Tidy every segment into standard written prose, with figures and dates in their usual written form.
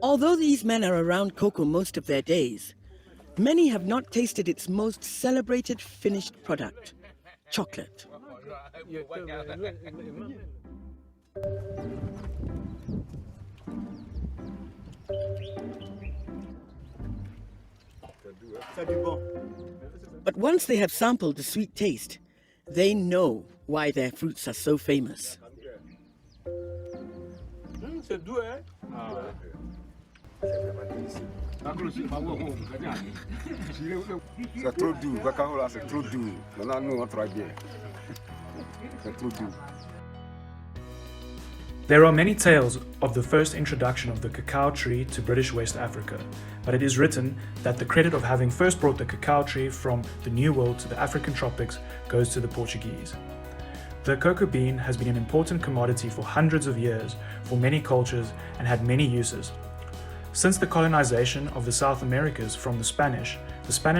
Although these men are around cocoa most of their days, many have not tasted its most celebrated finished product, chocolate. But once they have sampled the sweet taste, they know why their fruits are so famous. There are many tales of the first introduction of the cacao tree to British West Africa, but it is written that the credit of having first brought the cacao tree from the New World to the African tropics goes to the Portuguese. The cocoa bean has been an important commodity for hundreds of years for many cultures and had many uses. Since the colonization of the South Americas from the Spanish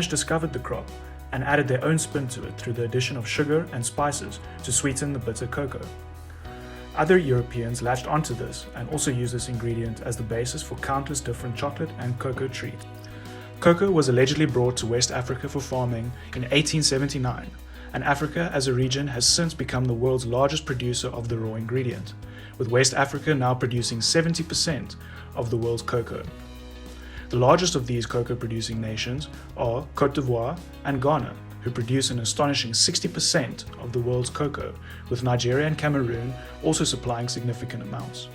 discovered the crop and added their own spin to it through the addition of sugar and spices to sweeten the bitter cocoa. Other Europeans latched onto this and also used this ingredient as the basis for countless different chocolate and cocoa treats. Cocoa was allegedly brought to West Africa for farming in 1879, and Africa as a region has since become the world's largest producer of the raw ingredient, with West Africa now producing 70% of the world's cocoa. The largest of these cocoa-producing nations are Côte d'Ivoire and Ghana, who produce an astonishing 60% of the world's cocoa, with Nigeria and Cameroon also supplying significant amounts.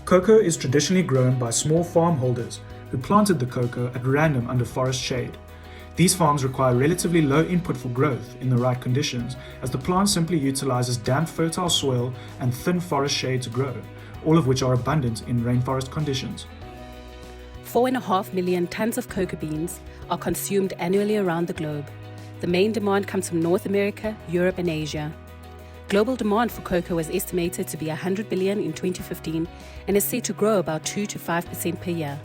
Cocoa is traditionally grown by small farm holders who planted the cocoa at random under forest shade. These farms require relatively low input for growth in the right conditions, as the plant simply utilizes damp fertile soil and thin forest shade to grow, all of which are abundant in rainforest conditions. 4.5 million tons of cocoa beans are consumed annually around the globe. The main demand comes from North America, Europe and Asia. Global demand for cocoa was estimated to be 100 billion in 2015 and is set to grow about 2 to 5% per year.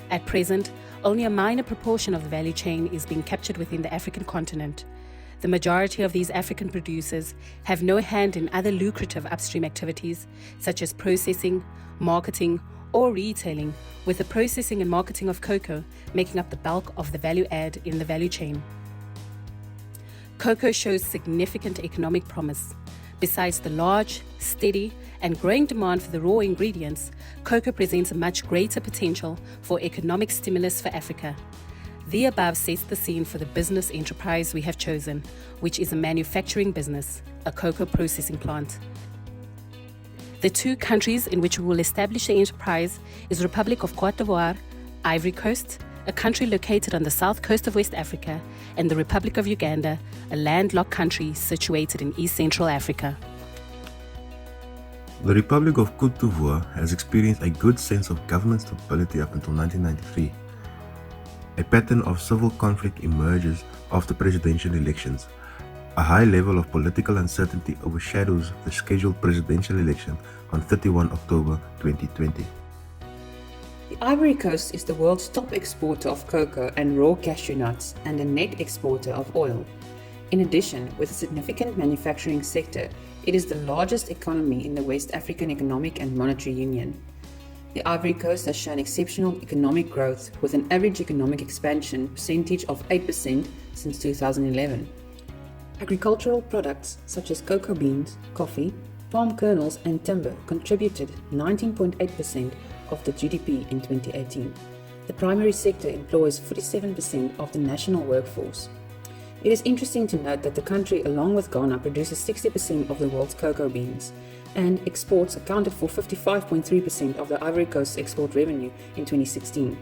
At present, only a minor proportion of the value chain is being captured within the African continent. The majority of these African producers have no hand in other lucrative upstream activities such as processing, marketing, or retailing, with the processing and marketing of cocoa making up the bulk of the value add in the value chain. Cocoa shows significant economic promise. Besides the large, steady, and growing demand for the raw ingredients, cocoa presents a much greater potential for economic stimulus for Africa. The above sets the scene for the business enterprise we have chosen, which is a manufacturing business, a cocoa processing plant. The two countries in which we will establish the enterprise is the Republic of Côte d'Ivoire, Ivory Coast, a country located on the south coast of West Africa, and the Republic of Uganda, a landlocked country situated in East Central Africa. The Republic of Côte d'Ivoire has experienced a good sense of government stability up until 1993. A pattern of civil conflict emerges after presidential elections. A high level of political uncertainty overshadows the scheduled presidential election on 31 October 2020. The Ivory Coast is the world's top exporter of cocoa and raw cashew nuts and a net exporter of oil. In addition, with a significant manufacturing sector, it is the largest economy in the West African Economic and Monetary Union. The Ivory Coast has shown exceptional economic growth with an average economic expansion percentage of 8% since 2011. Agricultural products such as cocoa beans, coffee, palm kernels and timber contributed 19.8% of the GDP in 2018. The primary sector employs 47% of the national workforce. It is interesting to note that the country, along with Ghana, produces 60% of the world's cocoa beans, and exports accounted for 55.3% of the Ivory Coast's export revenue in 2016.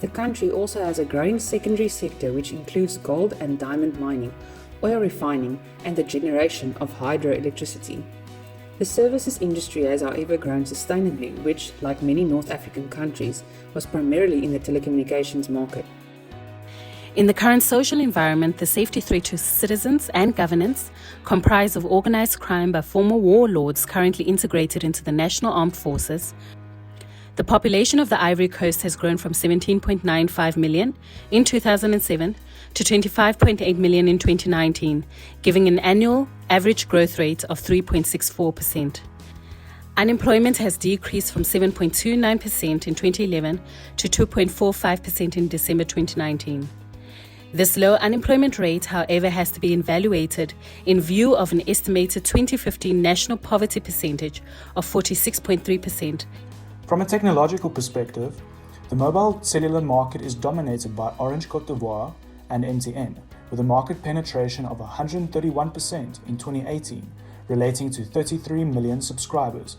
The country also has a growing secondary sector which includes gold and diamond mining, oil refining, and the generation of hydroelectricity. The services industry has however grown sustainably, which, like many North African countries, was primarily in the telecommunications market. In the current social environment, the safety threat to citizens and governance, comprised of organized crime by former warlords currently integrated into the National Armed Forces, the population of the Ivory Coast has grown from 17.95 million in 2007 to 25.8 million in 2019, giving an annual average growth rate of 3.64%. Unemployment has decreased from 7.29% in 2011 to 2.45% in December 2019. This low unemployment rate, however, has to be evaluated in view of an estimated 2015 national poverty percentage of 46.3%. From a technological perspective, the mobile cellular market is dominated by Orange Cote d'Ivoire and MTN, with a market penetration of 131% in 2018, relating to 33 million subscribers.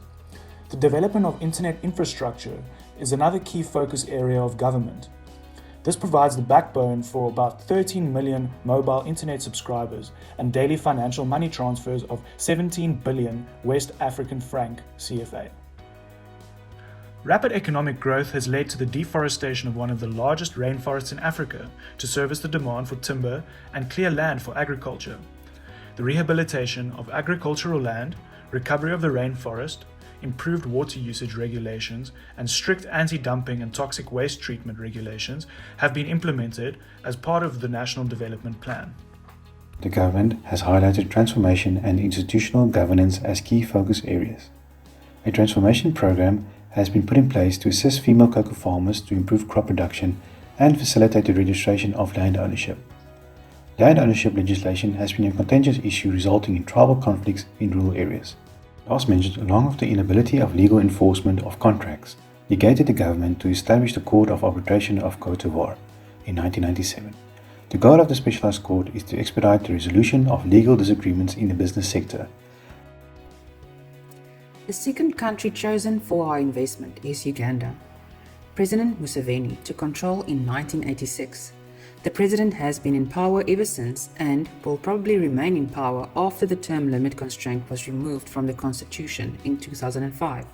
The development of internet infrastructure is another key focus area of government. This provides the backbone for about 13 million mobile internet subscribers and daily financial money transfers of 17 billion West African franc CFA. Rapid economic growth has led to the deforestation of one of the largest rainforests in Africa to service the demand for timber and clear land for agriculture. The rehabilitation of agricultural land, recovery of the rainforest, improved water usage regulations, and strict anti-dumping and toxic waste treatment regulations have been implemented as part of the National Development Plan. The government has highlighted transformation and institutional governance as key focus areas. A transformation program has been put in place to assist female cocoa farmers to improve crop production and facilitate the registration of land ownership. Land ownership legislation has been a contentious issue resulting in tribal conflicts in rural areas. Last mentioned, along with the inability of legal enforcement of contracts, negated the government to establish the Court of Arbitration of Cote d'Ivoire in 1997. The goal of the specialized court is to expedite the resolution of legal disagreements in the business sector. The second country chosen for our investment is Uganda. President Museveni took control in 1986. The president has been in power ever since and will probably remain in power after the term limit constraint was removed from the constitution in 2005.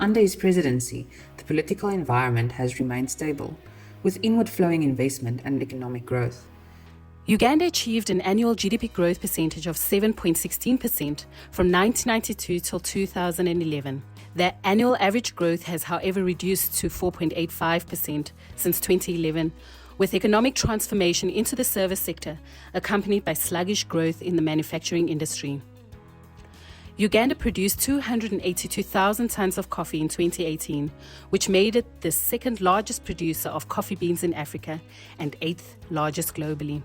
Under his presidency, the political environment has remained stable, with inward-flowing investment and economic growth. Uganda achieved an annual GDP growth percentage of 7.16% from 1992 till 2011. Their annual average growth has, however, reduced to 4.85% since 2011, with economic transformation into the service sector accompanied by sluggish growth in the manufacturing industry. Uganda produced 282,000 tons of coffee in 2018, which made it the second largest producer of coffee beans in Africa and eighth largest globally.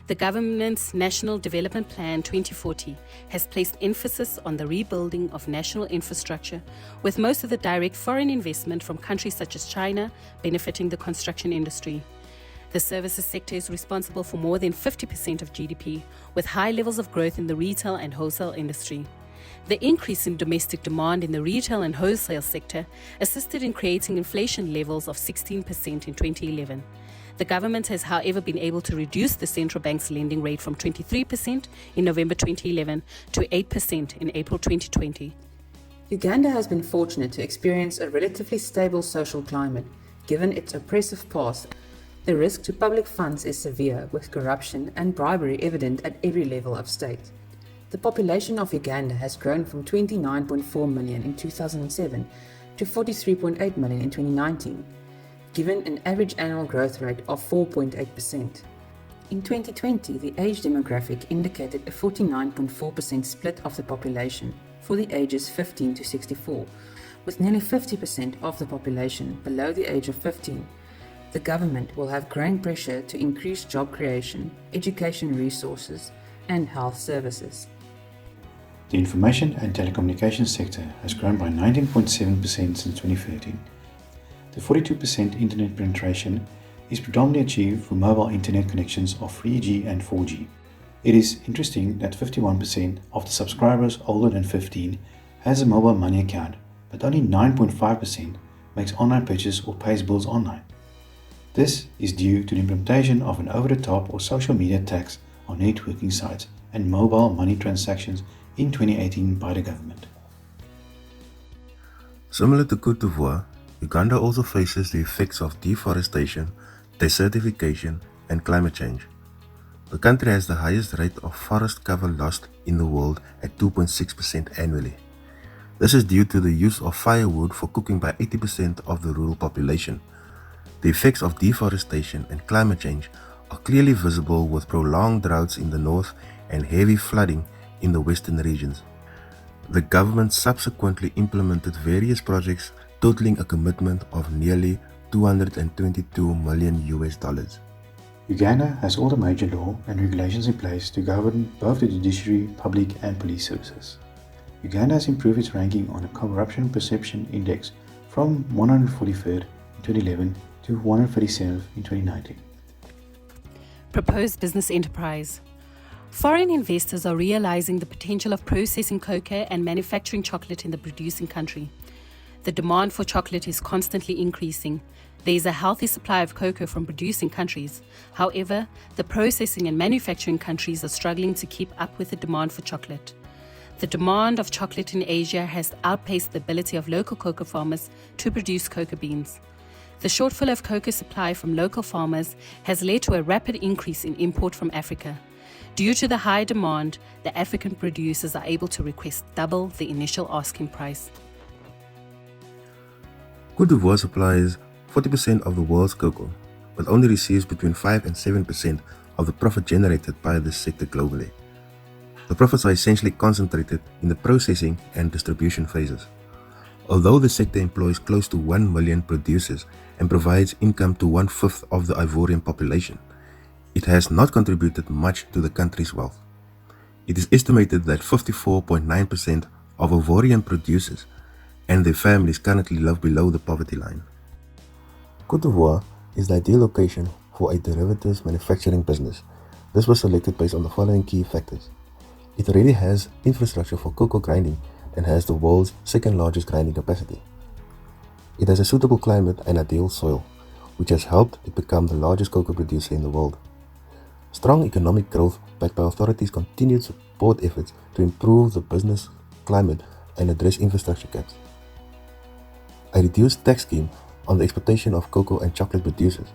The government's National Development Plan 2040 has placed emphasis on the rebuilding of national infrastructure, with most of the direct foreign investment from countries such as China benefiting the construction industry. The services sector is responsible for more than 50% of GDP, with high levels of growth in the retail and wholesale industry. The increase in domestic demand in the retail and wholesale sector assisted in creating inflation levels of 16% in 2011. The government has, however, been able to reduce the central bank's lending rate from 23% in November 2011 to 8% in April 2020. Uganda has been fortunate to experience a relatively stable social climate, given its oppressive past. The risk to public funds is severe, with corruption and bribery evident at every level of state. The population of Uganda has grown from 29.4 million in 2007 to 43.8 million in 2019, given an average annual growth rate of 4.8%. In 2020, the age demographic indicated a 49.4% split of the population for the ages 15 to 64, with nearly 50% of the population below the age of 15. The government will have growing pressure to increase job creation, education resources, and health services. The information and telecommunications sector has grown by 19.7% since 2013. The 42% internet penetration is predominantly achieved through mobile internet connections of 3G and 4G. It is interesting that 51% of the subscribers older than 15 has a mobile money account, but only 9.5% makes online purchases or pays bills online. This is due to the implementation of an over-the-top or social media tax on networking sites and mobile money transactions in 2018 by the government. Similar to Cote d'Ivoire, Uganda also faces the effects of deforestation, desertification, and climate change. The country has the highest rate of forest cover lost in the world at 2.6% annually. This is due to the use of firewood for cooking by 80% of the rural population. The effects of deforestation and climate change are clearly visible with prolonged droughts in the north and heavy flooding in the western regions. The government subsequently implemented various projects totaling a commitment of nearly $222 million. Uganda has all the major law and regulations in place to govern both the judiciary, public and police services. Uganda has improved its ranking on a Corruption Perception Index from 143rd in 2011 to 137th in 2019. Proposed business enterprise. Foreign investors are realizing the potential of processing cocoa and manufacturing chocolate in the producing country. The demand for chocolate is constantly increasing. There is a healthy supply of cocoa from producing countries. However, the processing and manufacturing countries are struggling to keep up with the demand for chocolate. The demand of chocolate in Asia has outpaced the ability of local cocoa farmers to produce cocoa beans. The shortfall of cocoa supply from local farmers has led to a rapid increase in import from Africa. Due to the high demand, the African producers are able to request double the initial asking price. Côte d'Ivoire supplies 40% of the world's cocoa, but only receives between 5 and 7% of the profit generated by this sector globally. The profits are essentially concentrated in the processing and distribution phases. Although the sector employs close to 1 million producers and provides income to 1/5 of the Ivorian population, it has not contributed much to the country's wealth. It is estimated that 54.9% of Ivorian producers and their families currently live below the poverty line. Côte d'Ivoire is the ideal location for a derivatives manufacturing business. This was selected based on the following key factors. It already has infrastructure for cocoa grinding and has the world's second largest grinding capacity. It has a suitable climate and ideal soil, which has helped it become the largest cocoa producer in the world. Strong economic growth backed by authorities' continued support efforts to improve the business climate and address infrastructure gaps. A reduced tax scheme on the exportation of cocoa and chocolate producers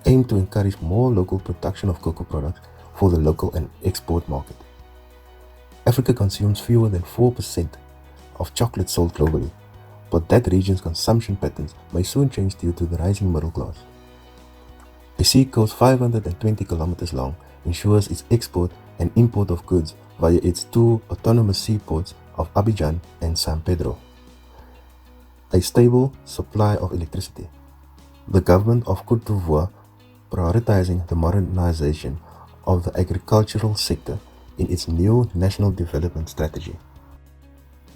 aimed to encourage more local production of cocoa products for the local and export market. Africa consumes fewer than 4% of chocolate sold globally, but that region's consumption patterns may soon change due to the rising middle class. A sea coast 520 kilometers long ensures its export and import of goods via its two autonomous seaports of Abidjan and San Pedro. A stable supply of electricity. The government of Côte d'Ivoire prioritizing the modernization of the agricultural sector in its new national development strategy.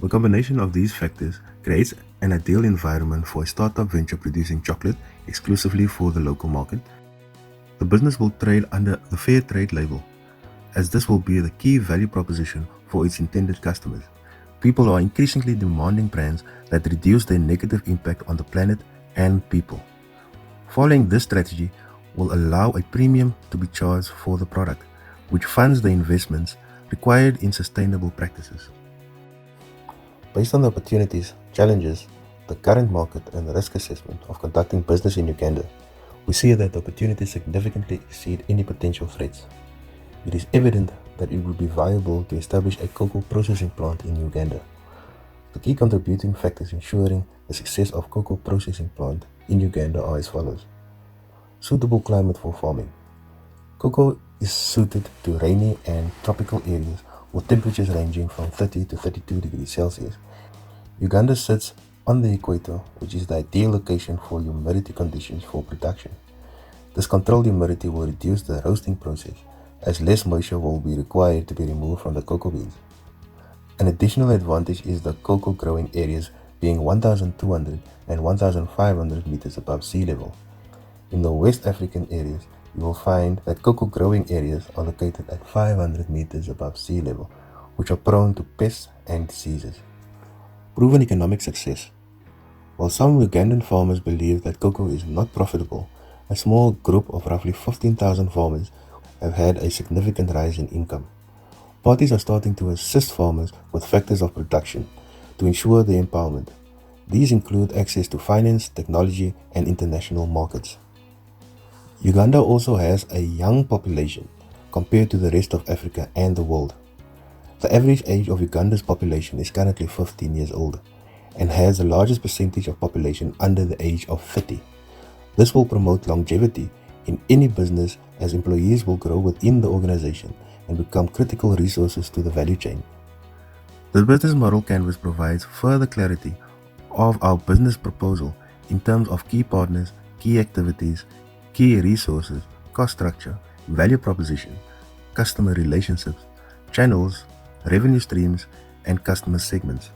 The combination of these factors creates an ideal environment for a startup venture producing chocolate exclusively for the local market. The business will trade under the Fair Trade label, as this will be the key value proposition for its intended customers. People are increasingly demanding brands that reduce their negative impact on the planet and people. Following this strategy will allow a premium to be charged for the product, which funds the investments required in sustainable practices. Based on the opportunities, challenges, the current market and the risk assessment of conducting business in Uganda, we see that the opportunities significantly exceed any potential threats. It is evident that it would be viable to establish a cocoa processing plant in Uganda. The key contributing factors ensuring the success of cocoa processing plant in Uganda are as follows. Suitable climate for farming. Cocoa is suited to rainy and tropical areas with temperatures ranging from 30 to 32 degrees Celsius. Uganda sits on the equator, which is the ideal location for humidity conditions for production. This controlled humidity will reduce the roasting process, as less moisture will be required to be removed from the cocoa beans. An additional advantage is the cocoa growing areas being 1,200 and 1,500 meters above sea level. In the West African areas, you will find that cocoa growing areas are located at 500 meters above sea level, which are prone to pests and diseases. Proven economic success. While some Ugandan farmers believe that cocoa is not profitable, a small group of roughly 15,000 farmers have had a significant rise in income. Parties are starting to assist farmers with factors of production to ensure their empowerment. These include access to finance, technology, and international markets. Uganda also has a young population compared to the rest of Africa and the world. The average age of Uganda's population is currently 15 years old and has the largest percentage of population under the age of 30. This will promote longevity in any business as employees will grow within the organization and become critical resources to the value chain. The business model canvas provides further clarity of our business proposal in terms of key partners, key activities, key resources, cost structure, value proposition, customer relationships, channels, revenue streams, and customer segments.